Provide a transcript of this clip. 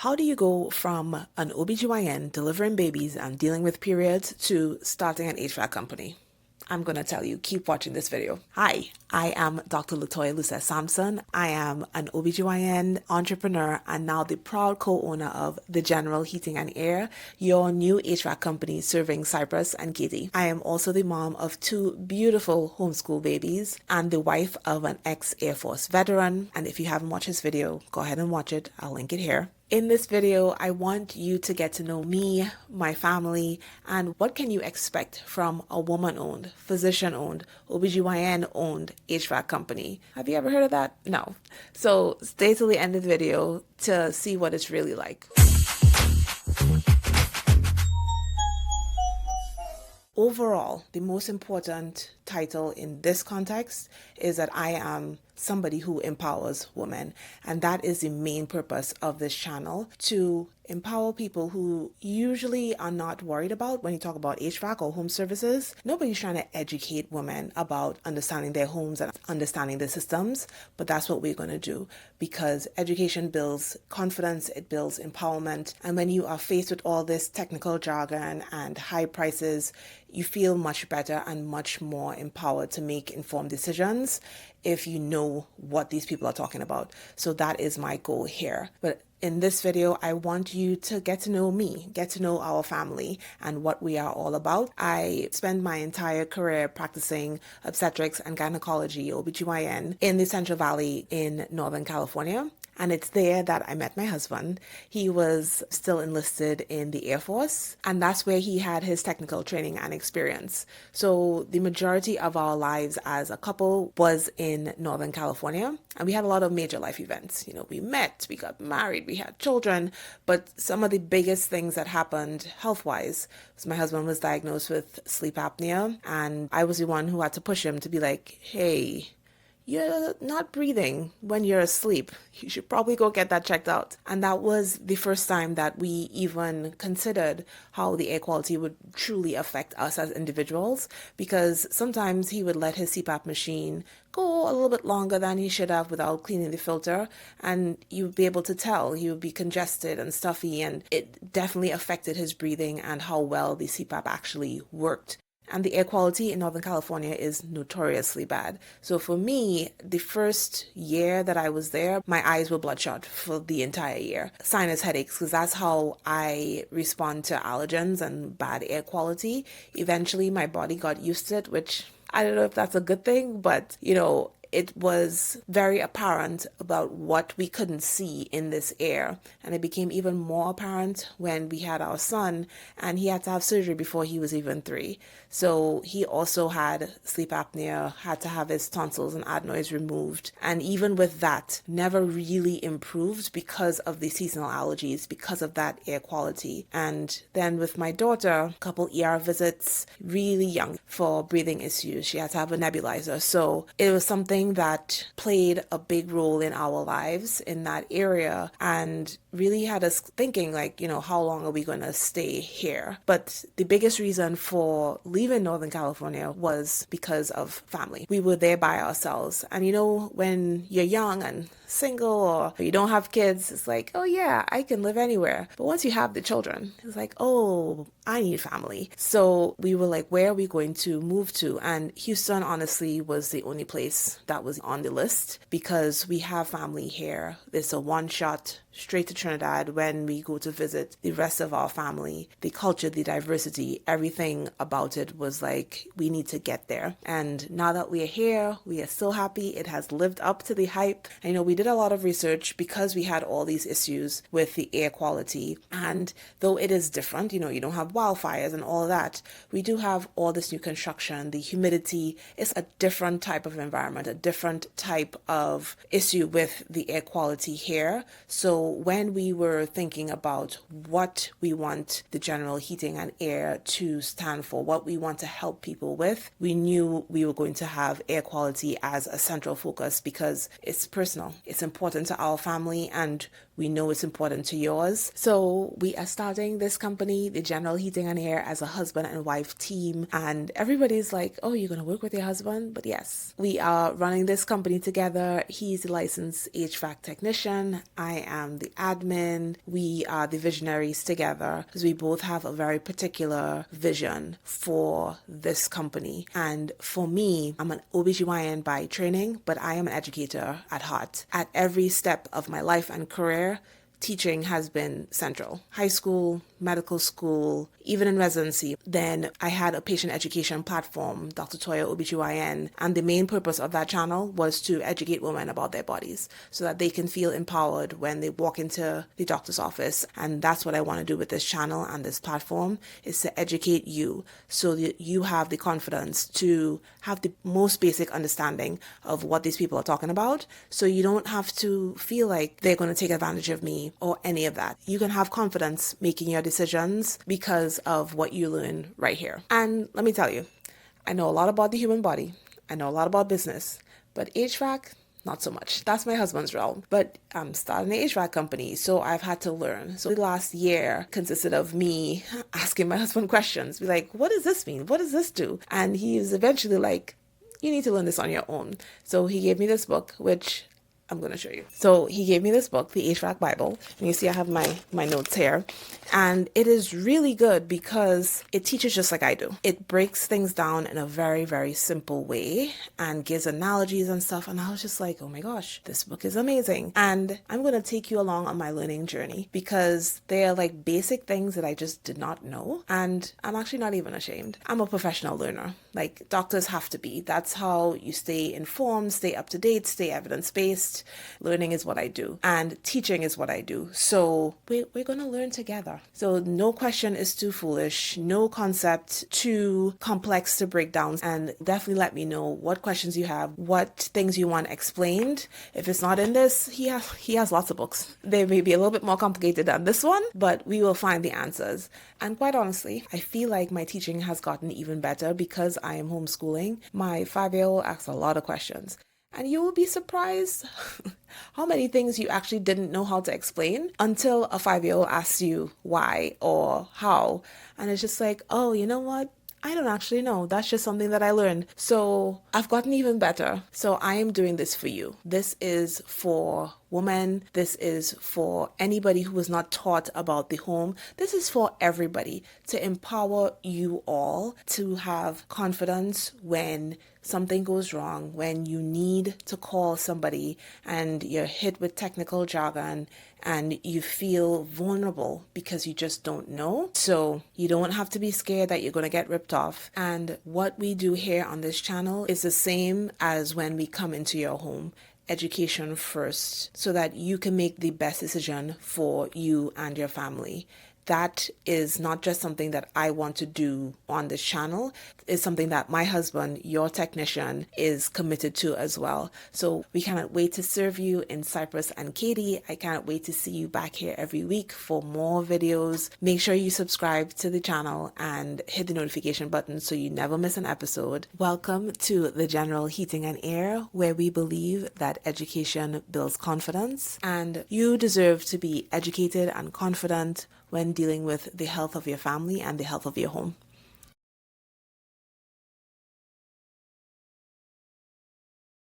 How do you go from an OB-GYN delivering babies and dealing with periods to starting an HVAC company? I'm going to tell you. Keep watching this video. Hi, I am Dr. Toya Luces-Sampson. I am an OB-GYN entrepreneur and now the proud co-owner of The General Heating and Air, your new HVAC company serving Cypress and Katy. I am also the mom of two beautiful homeschool babies and the wife of an ex-Air Force veteran. And if you haven't watched this video, go ahead and watch it. I'll link it here. In this video, I want you to get to know me, my family, and what can you expect from a woman-owned, physician-owned, OB-GYN-owned HVAC company. Have you ever heard of that? No. So stay till the end of the video to see what it's really like. Overall, the most important title in this context is that I am somebody who empowers women, and that is the main purpose of this channel, to empower people who usually are not worried about when you talk about HVAC or home services. Nobody's trying to educate women about understanding their homes and understanding the systems, but that's what we're going to do, because education builds confidence, it builds empowerment, and when you are faced with all this technical jargon and high prices, you feel much better and much more empowered to make informed decisions if you know what these people are talking about. So that is my goal here. But in this video, I want you to get to know me, get to know our family and what we are all about. I spent my entire career practicing obstetrics and gynecology, OB-GYN, in the Central Valley in Northern California. And it's there that I met my husband. He was still enlisted in the Air Force, and that's where he had his technical training and experience. So the majority of our lives as a couple was in Northern California, and we had a lot of major life events. You know, we met, we got married, we had children, but some of the biggest things that happened health-wise was my husband was diagnosed with sleep apnea, and I was the one who had to push him to be like, hey, you're not breathing when you're asleep. You should probably go get that checked out. And that was the first time that we even considered how the air quality would truly affect us as individuals, because sometimes he would let his CPAP machine go a little bit longer than he should have without cleaning the filter, and you would be able to tell he would be congested and stuffy, and it definitely affected his breathing and how well the CPAP actually worked. And the air quality in Northern California is notoriously bad. So for me, the first year that I was there, my eyes were bloodshot for the entire year. Sinus headaches, because that's how I respond to allergens and bad air quality. Eventually, my body got used to it, which I don't know if that's a good thing, but you know, it was very apparent about what we couldn't see in this air. And it became even more apparent when we had our son, and he had to have surgery before he was even 3. So he also had sleep apnea, had to have his tonsils and adenoids removed. And even with that, never really improved because of the seasonal allergies, because of that air quality. And then with my daughter, a couple ER visits, really young, for breathing issues. She had to have a nebulizer. So it was something that played a big role in our lives in that area, and really had us thinking, like, you know, how long are we going to stay here? But the biggest reason for leaving Northern California was because of family. We were there by ourselves. And you know, when you're young and single or you don't have kids, it's like, oh yeah, I can live anywhere. But once you have the children, it's like, oh, I need family. So we were like, where are we going to move to? And Houston, honestly, was the only place that was on the list, because we have family here. It's a one-shot straight to Trinidad when we go to visit the rest of our family. The culture, the diversity, everything about it was like, we need to get there. And now that we are here, we are so happy. It has lived up to the hype. And, you know, we did a lot of research because we had all these issues with the air quality. And though it is different, you know, you don't have wildfires and all that, we do have all this new construction, the humidity. It's a different type of environment, a different type of issue with the air quality here. So when we were thinking about what we want the General Heating and Air to stand for, what we want to help people with, we knew we were going to have air quality as a central focus, because it's personal, it's important to our family, and We know it's important to yours. So we are starting this company, the General Heating and Air, as a husband and wife team. And everybody's like, oh, you're going to work with your husband? But yes, we are running this company together. He's a licensed HVAC technician. I am the admin. We are the visionaries together because we both have a very particular vision for this company. And for me, I'm an OB-GYN by training, but I am an educator at heart. At every step of my life and career, teaching has been central. High school, medical school, even in residency. Then I had a patient education platform, Dr. Toya OB-GYN, and the main purpose of that channel was to educate women about their bodies so that they can feel empowered when they walk into the doctor's office. And that's what I want to do with this channel and this platform, is to educate you so that you have the confidence to have the most basic understanding of what these people are talking about, so you don't have to feel like they're going to take advantage of me or any of that. You can have confidence making your decisions because of what you learn right here. And let me tell you, I know a lot about the human body. I know a lot about business, but HVAC, not so much. That's my husband's realm. But I'm starting an HVAC company, so I've had to learn. So the last year consisted of me asking my husband questions. Be like, what does this mean? What does this do? And he was eventually like, you need to learn this on your own. So he gave me this book, which I'm going to show you. So he gave me this book, the HVAC Bible. And you see I have my notes here. And it is really good because it teaches just like I do. It breaks things down in a very, very simple way and gives analogies and stuff. And I was just like, oh my gosh, this book is amazing. And I'm going to take you along on my learning journey because they are like basic things that I just did not know. And I'm actually not even ashamed. I'm a professional learner. Like doctors have to be. That's how you stay informed, stay up to date, stay evidence-based. Learning is what I do and teaching is what I do. So we're going to learn together. So no question is too foolish, no concept too complex to break down, and definitely let me know what questions you have, what things you want explained. If it's not in this, he has lots of books. They may be a little bit more complicated than this one, but we will find the answers. And quite honestly, I feel like my teaching has gotten even better because I am homeschooling. My 5-year-old asks a lot of questions. And you will be surprised how many things you actually didn't know how to explain until a 5-year-old asks you why or how. And it's just like, oh, you know what? I don't actually know. That's just something that I learned. So I've gotten even better. So I am doing this for you. This is for women. This is for anybody who was not taught about the home. This is for everybody, to empower you all to have confidence when something goes wrong, when you need to call somebody and you're hit with technical jargon and you feel vulnerable because you just don't know. So you don't have to be scared that you're going to get ripped off. And what we do here on this channel is the same as when we come into your home. Education first, so that you can make the best decision for you and your family. That is not just something that I want to do on this channel. It's something that my husband, your technician, is committed to as well. So we cannot wait to serve you in Cypress and Katy. I can't wait to see you back here every week for more videos. Make sure you subscribe to the channel and hit the notification button so you never miss an episode. Welcome to the General Heating and Air, where we believe that education builds confidence, and you deserve to be educated and confident when dealing with the health of your family and the health of your home.